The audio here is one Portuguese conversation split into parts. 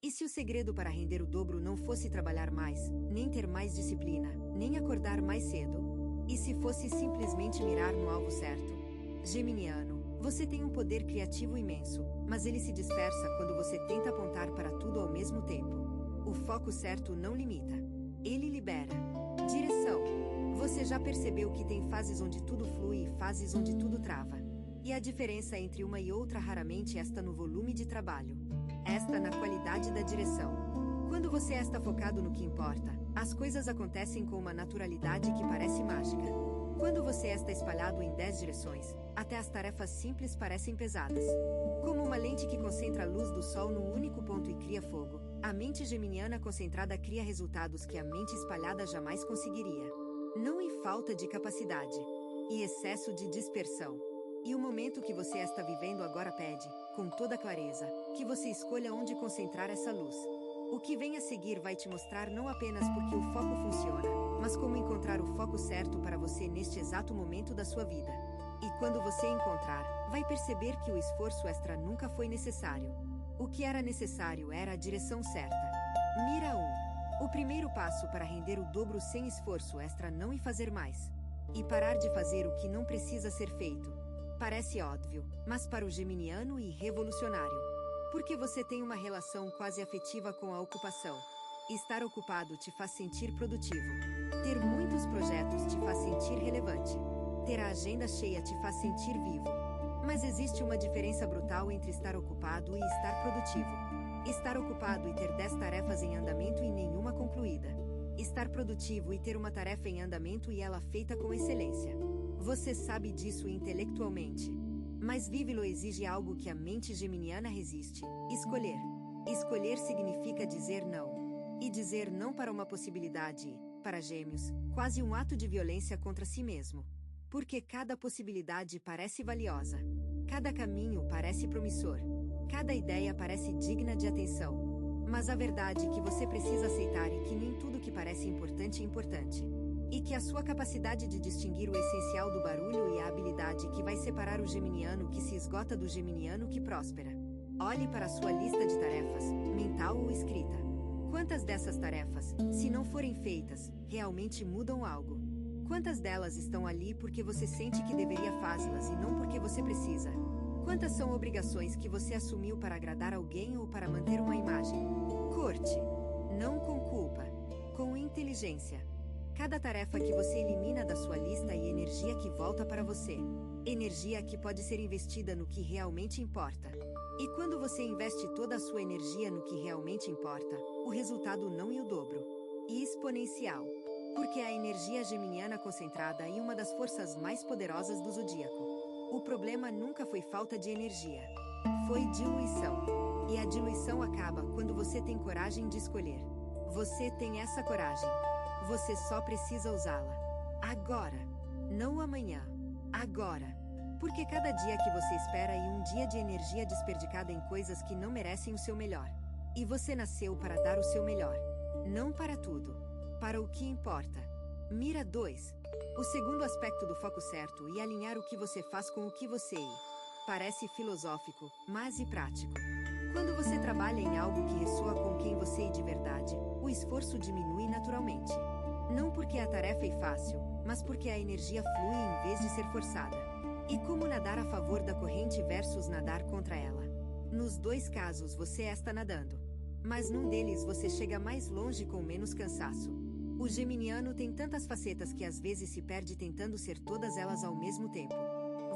E se o segredo para render o dobro não fosse trabalhar mais, nem ter mais disciplina, nem acordar mais cedo? E se fosse simplesmente mirar no alvo certo? Geminiano, você tem um poder criativo imenso, mas ele se dispersa quando você tenta apontar para tudo ao mesmo tempo. O foco certo não limita. Ele libera. Direção. Você já percebeu que tem fases onde tudo flui e fases onde tudo trava. E a diferença entre uma e outra raramente está no volume de trabalho. Esta na qualidade da direção. Quando você está focado no que importa, as coisas acontecem com uma naturalidade que parece mágica. Quando você está espalhado em 10 direções, até as tarefas simples parecem pesadas. Como uma lente que concentra a luz do sol num único ponto e cria fogo, a mente geminiana concentrada cria resultados que a mente espalhada jamais conseguiria. Não em falta de capacidade, e excesso de dispersão. E o momento que você está vivendo agora pede, com toda clareza, que você escolha onde concentrar essa luz. O que vem a seguir vai te mostrar não apenas porque o foco funciona, mas como encontrar o foco certo para você neste exato momento da sua vida. E quando você encontrar, vai perceber que o esforço extra nunca foi necessário. O que era necessário era a direção certa. Mira 1. O primeiro passo para render o dobro sem esforço extra não e fazer mais. E parar de fazer o que não precisa ser feito. Parece óbvio, mas para o geminiano e revolucionário. Porque você tem uma relação quase afetiva com a ocupação. Estar ocupado te faz sentir produtivo. Ter muitos projetos te faz sentir relevante. Ter a agenda cheia te faz sentir vivo. Mas existe uma diferença brutal entre estar ocupado e estar produtivo. Estar ocupado e ter 10 tarefas em andamento e nenhuma concluída. Estar produtivo e ter uma tarefa em andamento e ela feita com excelência. Você sabe disso intelectualmente. Mas vivê-lo exige algo que a mente geminiana resiste: escolher. Escolher significa dizer não. E dizer não para uma possibilidade, para Gêmeos, quase um ato de violência contra si mesmo. Porque cada possibilidade parece valiosa. Cada caminho parece promissor. Cada ideia parece digna de atenção. Mas a verdade é que você precisa aceitar é que nem tudo que parece importante é importante. E que a sua capacidade de distinguir o essencial do barulho e a habilidade que vai separar o geminiano que se esgota do geminiano que próspera. Olhe para a sua lista de tarefas, mental ou escrita. Quantas dessas tarefas, se não forem feitas, realmente mudam algo? Quantas delas estão ali porque você sente que deveria fazê-las e não porque você precisa? Quantas são obrigações que você assumiu para agradar alguém ou para manter uma imagem? Corte. Não com culpa. Com inteligência. Cada tarefa que você elimina da sua lista é energia que volta para você. Energia que pode ser investida no que realmente importa. E quando você investe toda a sua energia no que realmente importa, o resultado não é o dobro. E exponencial. Porque a energia geminiana concentrada é uma das forças mais poderosas do zodíaco. O problema nunca foi falta de energia. Foi diluição. E a diluição acaba quando você tem coragem de escolher. Você tem essa coragem. Você só precisa usá-la. Agora. Não amanhã. Agora. Porque cada dia que você espera é um dia de energia desperdiçada em coisas que não merecem o seu melhor. E você nasceu para dar o seu melhor. Não para tudo. Para o que importa. Mira 2. O segundo aspecto do foco certo é alinhar o que você faz com o que você é. Parece filosófico, mas é prático. Quando você trabalha em algo que ressoa com quem você é de verdade, o esforço diminui naturalmente. Não porque a tarefa é fácil, mas porque a energia flui em vez de ser forçada. E como nadar a favor da corrente versus nadar contra ela? Nos dois casos você está nadando. Mas num deles você chega mais longe com menos cansaço. O geminiano tem tantas facetas que às vezes se perde tentando ser todas elas ao mesmo tempo.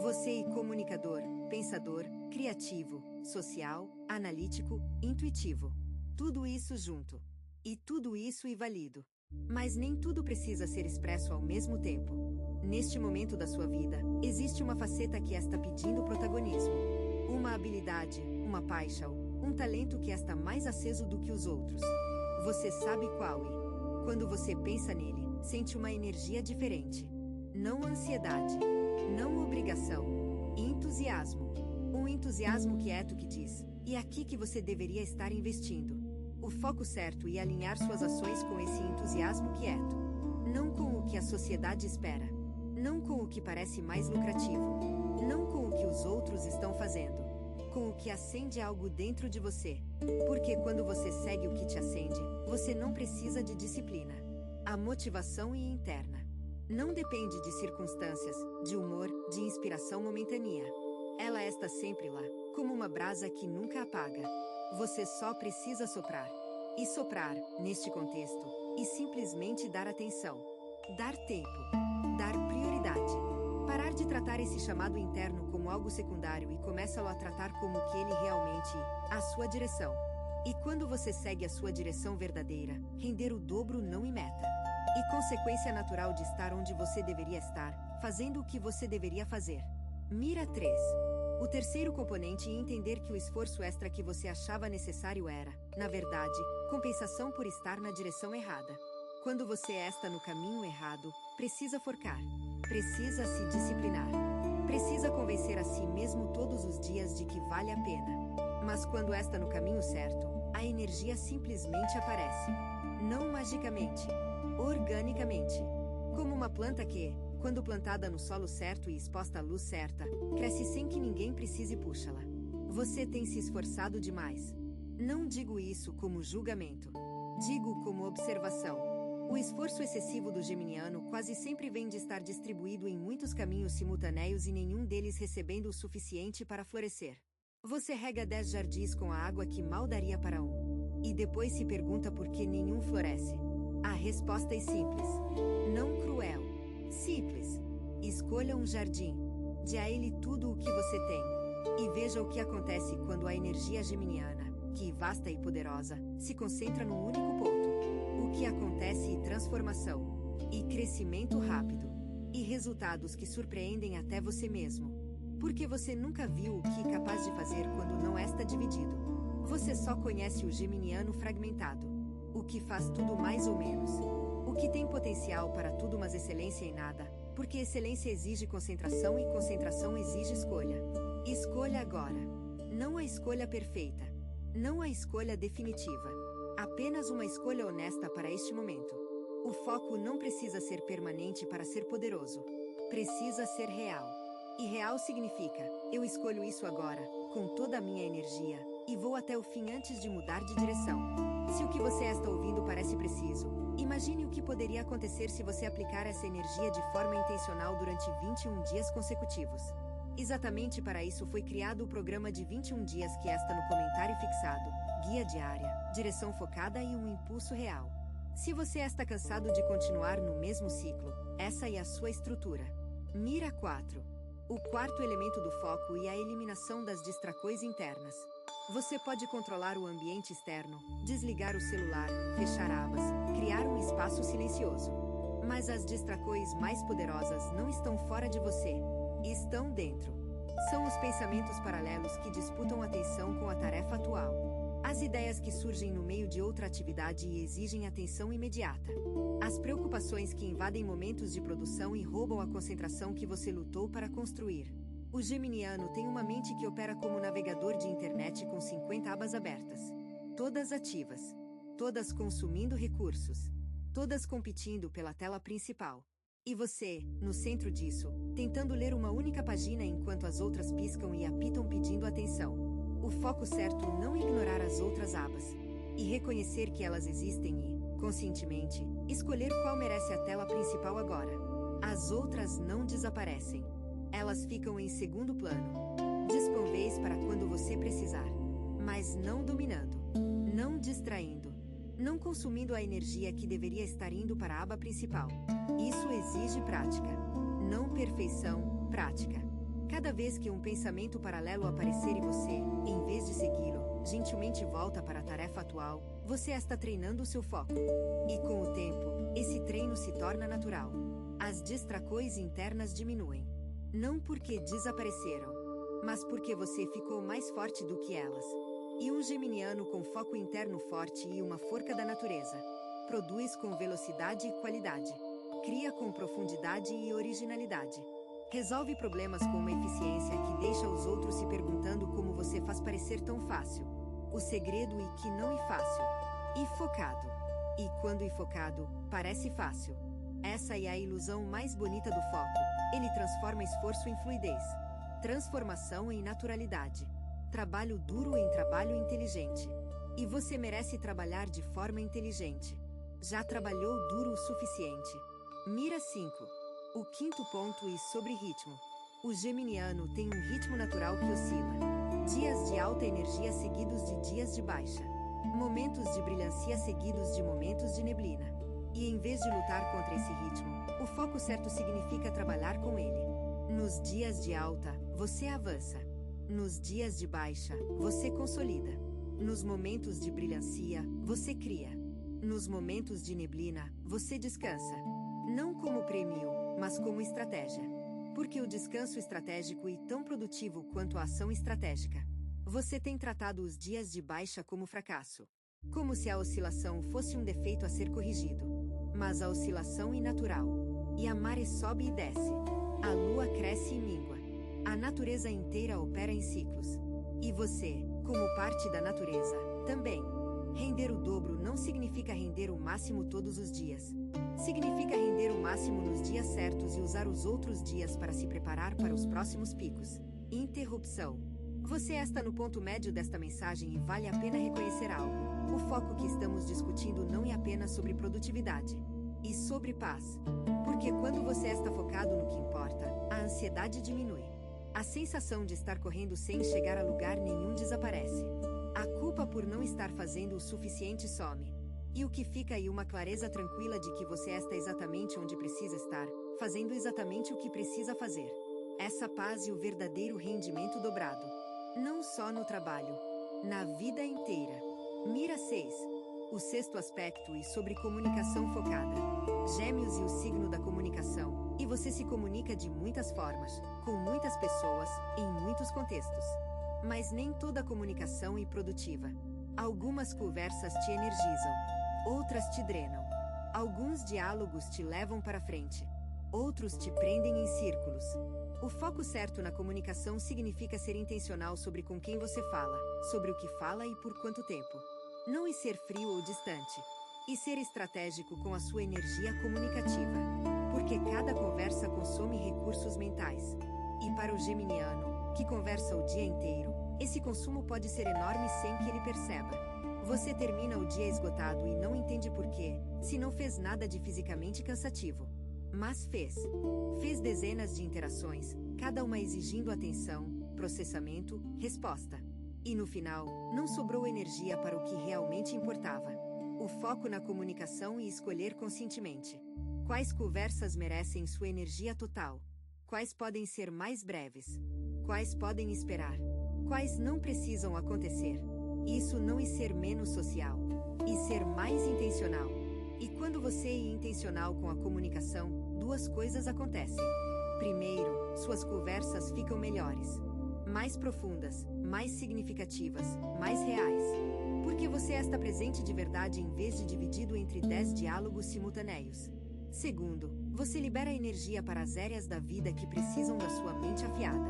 Você é comunicador, pensador, criativo, social, analítico, intuitivo. Tudo isso junto. E tudo isso é válido. Mas nem tudo precisa ser expresso ao mesmo tempo. Neste momento da sua vida, existe uma faceta que está pedindo protagonismo. Uma habilidade, uma paixão, um talento que está mais aceso do que os outros. Você sabe qual é. Quando você pensa nele, sente uma energia diferente. Não ansiedade. Não obrigação. Entusiasmo. Um entusiasmo quieto que diz, e é aqui que você deveria estar investindo. O foco certo é alinhar suas ações com esse entusiasmo quieto. Não com o que a sociedade espera. Não com o que parece mais lucrativo. Não com o que os outros estão fazendo. com o que acende algo dentro de você. Porque quando você segue o que te acende, você não precisa de disciplina. A motivação é interna. Não depende de circunstâncias, de humor, de inspiração momentânea. Ela está sempre lá, como uma brasa que nunca apaga. Você só precisa soprar. E soprar, neste contexto, e simplesmente dar atenção. Dar tempo. Dar prioridade. Parar de tratar esse chamado interno como algo secundário e começa-lo a tratar como o que ele realmente é, a sua direção. E quando você segue a sua direção verdadeira, render o dobro não é meta. E consequência natural de estar onde você deveria estar, fazendo o que você deveria fazer. Mira 3. O terceiro componente é entender que o esforço extra que você achava necessário era, na verdade, compensação por estar na direção errada. Quando você está no caminho errado, precisa focar. Precisa se disciplinar. Precisa convencer a si mesmo todos os dias de que vale a pena. Mas quando está no caminho certo, a energia simplesmente aparece. Não magicamente. Organicamente. Como uma planta que, quando plantada no solo certo e exposta à luz certa, cresce sem que ninguém precise puxá-la. Você tem se esforçado demais. Não digo isso como julgamento. Digo como observação. O esforço excessivo do geminiano quase sempre vem de estar distribuído em muitos caminhos simultâneos e nenhum deles recebendo o suficiente para florescer. Você rega 10 jardins com a água que mal daria para um. E depois se pergunta por que nenhum floresce. A resposta é simples. Não cruel. Simples. Escolha um jardim. Dê a ele tudo o que você tem. E veja o que acontece quando a energia geminiana, que é vasta e poderosa, se concentra num único ponto. O que acontece é transformação. E crescimento rápido. E resultados que surpreendem até você mesmo. Porque você nunca viu o que é capaz de fazer quando não está dividido. Você só conhece o geminiano fragmentado. O que faz tudo mais ou menos. O que tem potencial para tudo mas excelência em nada. Porque excelência exige concentração e concentração exige escolha. Escolha agora. Não a escolha perfeita. Não a escolha definitiva. Apenas uma escolha honesta para este momento. O foco não precisa ser permanente para ser poderoso. Precisa ser real. E real significa, eu escolho isso agora, com toda a minha energia, e vou até o fim antes de mudar de direção. Se o que você está ouvindo parece preciso, imagine o que poderia acontecer se você aplicar essa energia de forma intencional durante 21 dias consecutivos. Exatamente para isso foi criado o programa de 21 dias que está no comentário fixado, guia diária, direção focada e um impulso real. Se você está cansado de continuar no mesmo ciclo, essa é a sua estrutura. Mira 4. O quarto elemento do foco é a eliminação das distrações internas. Você pode controlar o ambiente externo, desligar o celular, fechar abas, criar um espaço silencioso. Mas as distrações mais poderosas não estão fora de você. Estão dentro. São os pensamentos paralelos que disputam atenção com a tarefa atual. As ideias que surgem no meio de outra atividade e exigem atenção imediata. As preocupações que invadem momentos de produção e roubam a concentração que você lutou para construir. O geminiano tem uma mente que opera como navegador de internet com 50 abas abertas. Todas ativas. Todas consumindo recursos. Todas competindo pela tela principal. E você, no centro disso, tentando ler uma única página enquanto as outras piscam e apitam pedindo atenção. O foco certo não é ignorar as outras abas. E reconhecer que elas existem e, conscientemente, escolher qual merece a tela principal agora. As outras não desaparecem. Elas ficam em segundo plano. Disponíveis para quando você precisar. Mas não dominando. Não distraindo. Não consumindo a energia que deveria estar indo para a aba principal. Isso exige prática. Não perfeição, prática. Cada vez que um pensamento paralelo aparecer em você, em vez de segui-lo, gentilmente volta para a tarefa atual, você está treinando o seu foco. E com o tempo, esse treino se torna natural. As distrações internas diminuem. Não porque desapareceram, mas porque você ficou mais forte do que elas. E um geminiano com foco interno forte e uma forca da natureza. Produz com velocidade e qualidade. Cria com profundidade e originalidade. Resolve problemas com uma eficiência que deixa os outros se perguntando como você faz parecer tão fácil. O segredo é que não é fácil. E focado. E quando é focado, parece fácil. Essa é a ilusão mais bonita do foco. Ele transforma esforço em fluidez. Transformação em naturalidade. Trabalho duro em trabalho inteligente. E você merece trabalhar de forma inteligente. Já trabalhou duro o suficiente. Mira 5. O quinto ponto e sobre ritmo. O geminiano tem um ritmo natural que oscila. Dias de alta energia seguidos de dias de baixa. Momentos de brilhancia seguidos de momentos de neblina. E em vez de lutar contra esse ritmo, o foco certo significa trabalhar com ele. Nos dias de alta, você avança. Nos dias de baixa, você consolida. Nos momentos de brilhancia, você cria. Nos momentos de neblina, você descansa. Não como prêmio, mas como estratégia. Porque o descanso estratégico é tão produtivo quanto a ação estratégica. Você tem tratado os dias de baixa como fracasso. Como se a oscilação fosse um defeito a ser corrigido. Mas a oscilação é natural. E a maré sobe e desce. A lua cresce e mingua. A natureza inteira opera em ciclos. E você, como parte da natureza, também. Render o dobro não significa render o máximo todos os dias. Significa render o máximo nos dias certos e usar os outros dias para se preparar para os próximos picos. Interrupção. Você está no ponto médio desta mensagem e vale a pena reconhecer algo. O foco que estamos discutindo não é apenas sobre produtividade. E sobre paz. Porque quando você está focado no que importa, a ansiedade diminui. A sensação de estar correndo sem chegar a lugar nenhum desaparece. A culpa por não estar fazendo o suficiente some. E o que fica é uma clareza tranquila de que você está exatamente onde precisa estar, fazendo exatamente o que precisa fazer. Essa paz e o verdadeiro rendimento dobrado. Não só no trabalho, na vida inteira. Mira 6. O sexto aspecto e sobre comunicação focada. Gêmeos e o signo da comunicação. E você se comunica de muitas formas, com muitas pessoas, em muitos contextos. Mas nem toda comunicação é produtiva. Algumas conversas te energizam, outras te drenam. Alguns diálogos te levam para frente, outros te prendem em círculos. O foco certo na comunicação significa ser intencional sobre com quem você fala, sobre o que fala e por quanto tempo. Não é ser frio ou distante, e ser estratégico com a sua energia comunicativa. Porque cada conversa consome recursos mentais. E para o geminiano, que conversa o dia inteiro, esse consumo pode ser enorme sem que ele perceba. Você termina o dia esgotado e não entende por quê, se não fez nada de fisicamente cansativo. Mas fez. Fez dezenas de interações, cada uma exigindo atenção, processamento, resposta. E no final, não sobrou energia para o que realmente importava. O foco na comunicação e escolher conscientemente. Quais conversas merecem sua energia total? Quais podem ser mais breves? Quais podem esperar? Quais não precisam acontecer? Isso não é ser menos social, e ser mais intencional. E quando você é intencional com a comunicação, duas coisas acontecem. Primeiro, suas conversas ficam melhores, mais profundas, mais significativas, mais reais. Porque você está presente de verdade em vez de dividido entre 10 diálogos simultâneos. Segundo, você libera energia para as áreas da vida que precisam da sua mente afiada.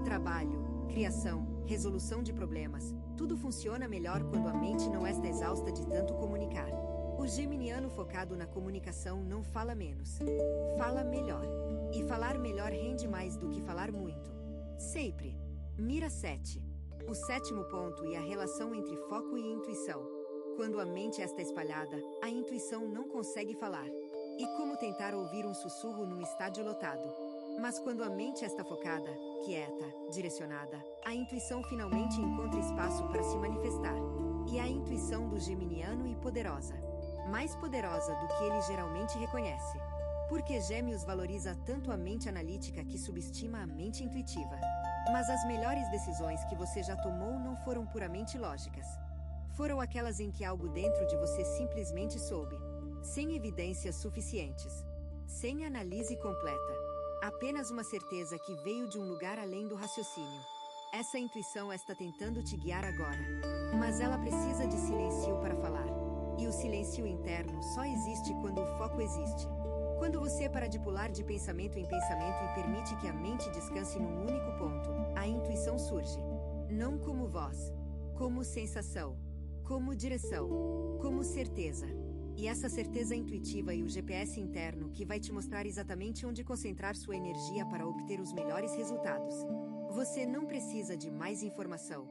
Trabalho, criação, resolução de problemas, tudo funciona melhor quando a mente não está exausta de tanto comunicar. O geminiano focado na comunicação não fala menos. Fala melhor. E falar melhor rende mais do que falar muito. Sempre. Mira 7. O sétimo ponto é a relação entre foco e intuição. Quando a mente está espalhada, a intuição não consegue falar. E como tentar ouvir um sussurro num estádio lotado. Mas quando a mente está focada, quieta, direcionada, a intuição finalmente encontra espaço para se manifestar. E a intuição do geminiano é poderosa. Mais poderosa do que ele geralmente reconhece. Porque Gêmeos valoriza tanto a mente analítica que subestima a mente intuitiva. Mas as melhores decisões que você já tomou não foram puramente lógicas. Foram aquelas em que algo dentro de você simplesmente soube. Sem evidências suficientes. Sem análise completa. Apenas uma certeza que veio de um lugar além do raciocínio. Essa intuição está tentando te guiar agora. Mas ela precisa de silêncio para falar. E o silêncio interno só existe quando o foco existe. Quando você para de pular de pensamento em pensamento e permite que a mente descanse num único ponto, a intuição surge. Não como voz, como sensação, como direção, como certeza. E essa certeza intuitiva e o GPS interno que vai te mostrar exatamente onde concentrar sua energia para obter os melhores resultados. Você não precisa de mais informação.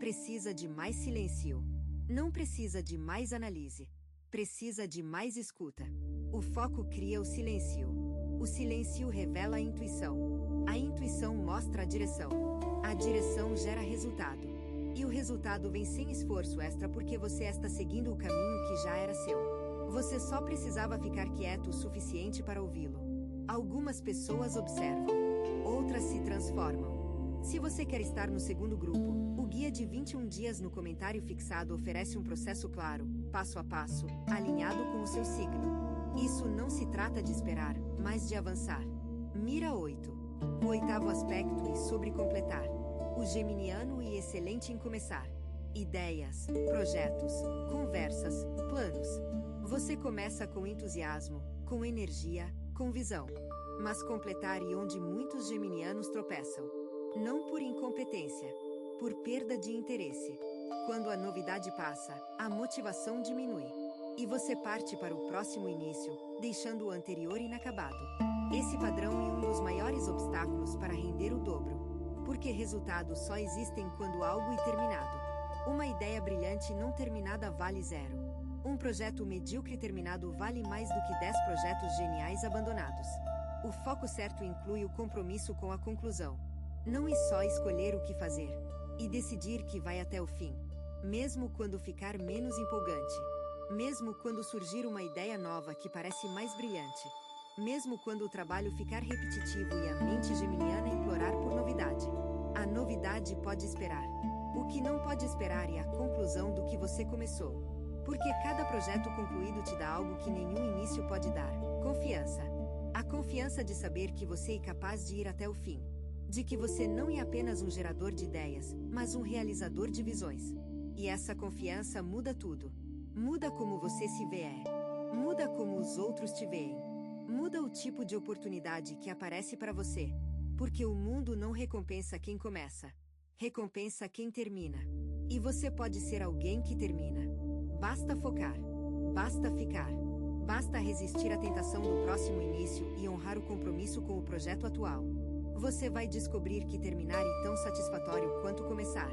Precisa de mais silêncio. Não precisa de mais análise. Precisa de mais escuta. O foco cria o silêncio. O silêncio revela a intuição. A intuição mostra a direção. A direção gera resultado. E o resultado vem sem esforço extra porque você está seguindo o caminho que já era seu. Você só precisava ficar quieto o suficiente para ouvi-lo. Algumas pessoas observam. Outras se transformam. Se você quer estar no segundo grupo, o guia de 21 dias no comentário fixado oferece um processo claro, passo a passo, alinhado com o seu signo. Isso não se trata de esperar, mas de avançar. Mira 8. O oitavo aspecto e sobre completar. O geminiano e excelente em começar. Ideias, projetos, conversas, planos. Você começa com entusiasmo, com energia, com visão. Mas completar é onde muitos geminianos tropeçam. Não por incompetência, por perda de interesse. Quando a novidade passa, a motivação diminui. E você parte para o próximo início, deixando o anterior inacabado. Esse padrão é um dos maiores obstáculos para render o dobro. Porque resultados só existem quando algo é terminado. Uma ideia brilhante não terminada vale 0. Um projeto medíocre terminado vale mais do que 10 projetos geniais abandonados. O foco certo inclui o compromisso com a conclusão. Não é só escolher o que fazer e decidir que vai até o fim, mesmo quando ficar menos empolgante, mesmo quando surgir uma ideia nova que parece mais brilhante, mesmo quando o trabalho ficar repetitivo e a mente geminiana implorar por novidade. A novidade pode esperar. O que não pode esperar é a conclusão do que você começou. Porque cada projeto concluído te dá algo que nenhum início pode dar: confiança. A confiança de saber que você é capaz de ir até o fim. De que você não é apenas um gerador de ideias, mas um realizador de visões. E essa confiança muda tudo. Muda como você se vê, muda como os outros te veem. Muda o tipo de oportunidade que aparece para você. Porque o mundo não recompensa quem começa. Recompensa quem termina. E você pode ser alguém que termina. Basta focar. Basta ficar. Basta resistir à tentação do próximo início e honrar o compromisso com o projeto atual. Você vai descobrir que terminar é tão satisfatório quanto começar.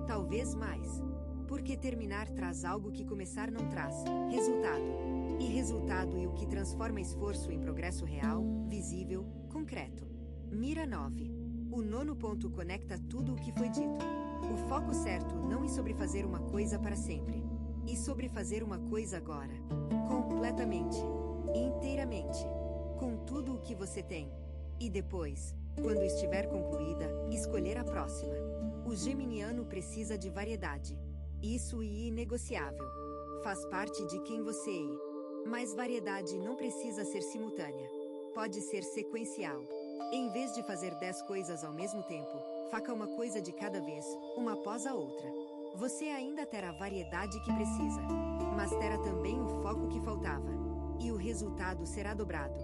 Talvez mais. Porque terminar traz algo que começar não traz: resultado. E resultado é o que transforma esforço em progresso real, visível, concreto. Mira 9. O nono ponto conecta tudo o que foi dito. O foco certo não é sobre fazer uma coisa para sempre. E sobre fazer uma coisa agora. Completamente. Inteiramente. Com tudo o que você tem. E depois, quando estiver concluída, escolher a próxima. O geminiano precisa de variedade. Isso é inegociável. Faz parte de quem você é. Mas variedade não precisa ser simultânea. Pode ser sequencial. Em vez de fazer 10 coisas ao mesmo tempo, faça uma coisa de cada vez, uma após a outra. Você ainda terá a variedade que precisa, mas terá também o foco que faltava. E o resultado será dobrado.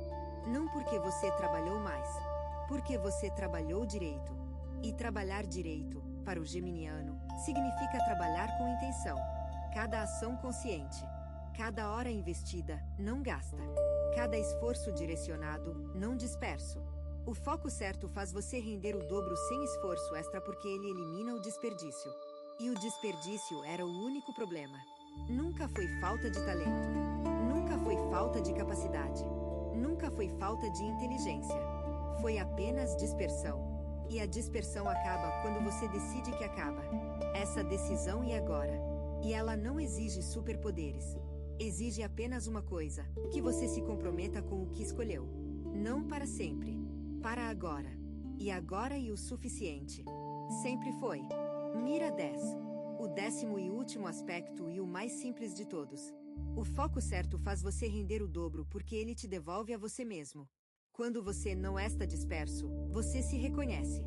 Não porque você trabalhou mais, porque você trabalhou direito. E trabalhar direito, para o geminiano, significa trabalhar com intenção. Cada ação consciente, cada hora investida, não gasta. Cada esforço direcionado, não disperso. O foco certo faz você render o dobro sem esforço extra porque ele elimina o desperdício. E o desperdício era o único problema. Nunca foi falta de talento. Nunca foi falta de capacidade. Nunca foi falta de inteligência. Foi apenas dispersão. E a dispersão acaba quando você decide que acaba. Essa decisão é agora. E ela não exige superpoderes. Exige apenas uma coisa: que você se comprometa com o que escolheu. Não para sempre. Para agora. E agora é o suficiente. Sempre foi. Mira 10. O 10º e último aspecto e o mais simples de todos. O foco certo faz você render o dobro porque ele te devolve a você mesmo. Quando você não está disperso, você se reconhece.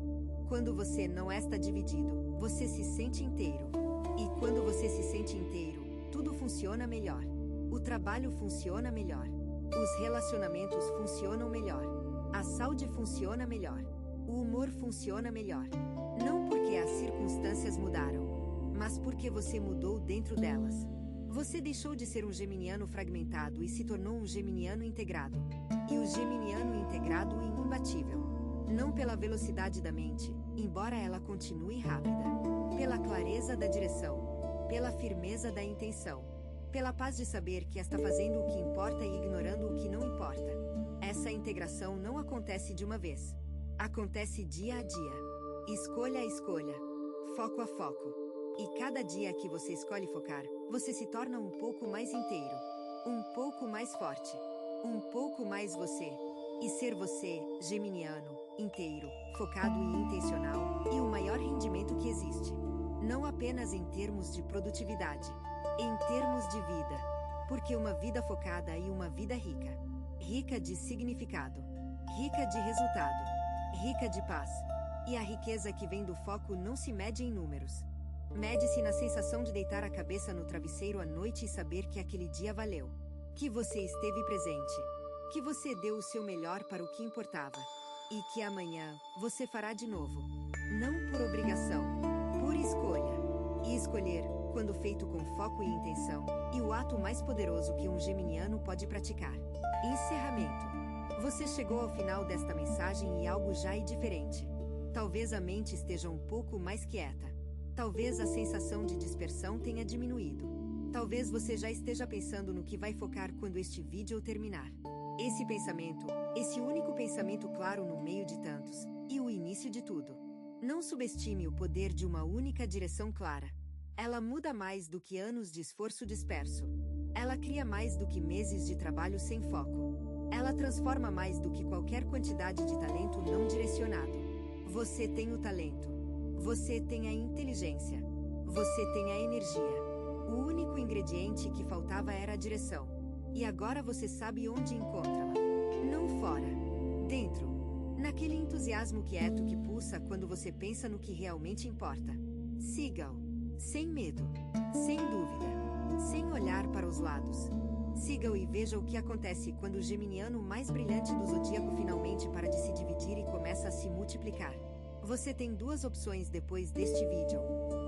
Quando você não está dividido, você se sente inteiro. E quando você se sente inteiro, tudo funciona melhor. O trabalho funciona melhor. Os relacionamentos funcionam melhor. A saúde funciona melhor. O humor funciona melhor. Não porque as circunstâncias mudaram, mas porque você mudou dentro delas. Você deixou de ser um geminiano fragmentado e se tornou um geminiano integrado. E o geminiano integrado é imbatível. Não pela velocidade da mente, embora ela continue rápida. Pela clareza da direção. Pela firmeza da intenção. Pela paz de saber que está fazendo o que importa e ignorando o que não importa. Essa integração não acontece de uma vez. Acontece dia a dia. Escolha a escolha. Foco a foco. E cada dia que você escolhe focar, você se torna um pouco mais inteiro. Um pouco mais forte. Um pouco mais você. E ser você, geminiano, inteiro, focado e intencional, e o maior rendimento que existe. Não apenas em termos de produtividade. Em termos de vida. Porque uma vida focada e uma vida rica. Rica de significado. Rica de resultado. Rica de paz. E a riqueza que vem do foco não se mede em números. Mede-se na sensação de deitar a cabeça no travesseiro à noite e saber que aquele dia valeu. Que você esteve presente. Que você deu o seu melhor para o que importava. E que amanhã você fará de novo. Não por obrigação, por escolha. E escolher, quando feito com foco e intenção, e o ato mais poderoso que um geminiano pode praticar. Encerramento. Você chegou ao final desta mensagem e algo já é diferente. Talvez a mente esteja um pouco mais quieta. Talvez a sensação de dispersão tenha diminuído. Talvez você já esteja pensando no que vai focar quando este vídeo terminar. Esse pensamento, esse único pensamento claro no meio de tantos, e o início de tudo. Não subestime o poder de uma única direção clara. Ela muda mais do que anos de esforço disperso. Ela cria mais do que meses de trabalho sem foco. Ela transforma mais do que qualquer quantidade de talento não direcionado. Você tem o talento. Você tem a inteligência. Você tem a energia. O único ingrediente que faltava era a direção. E agora você sabe onde encontrá-la. Não fora. Dentro. Naquele entusiasmo quieto que pulsa quando você pensa no que realmente importa. Siga-o. Sem medo. Sem dúvida. Sem olhar para os lados. Siga-o e veja o que acontece quando o geminiano mais brilhante do zodíaco finalmente para de se dividir e começa a se multiplicar. Você tem duas opções depois deste vídeo.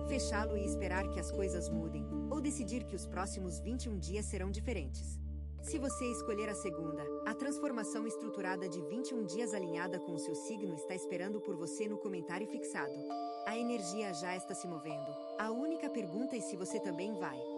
Fechá-lo e esperar que as coisas mudem, ou decidir que os próximos 21 dias serão diferentes. Se você escolher a segunda, a transformação estruturada de 21 dias alinhada com o seu signo está esperando por você no comentário fixado. A energia já está se movendo. A única pergunta é se você também vai.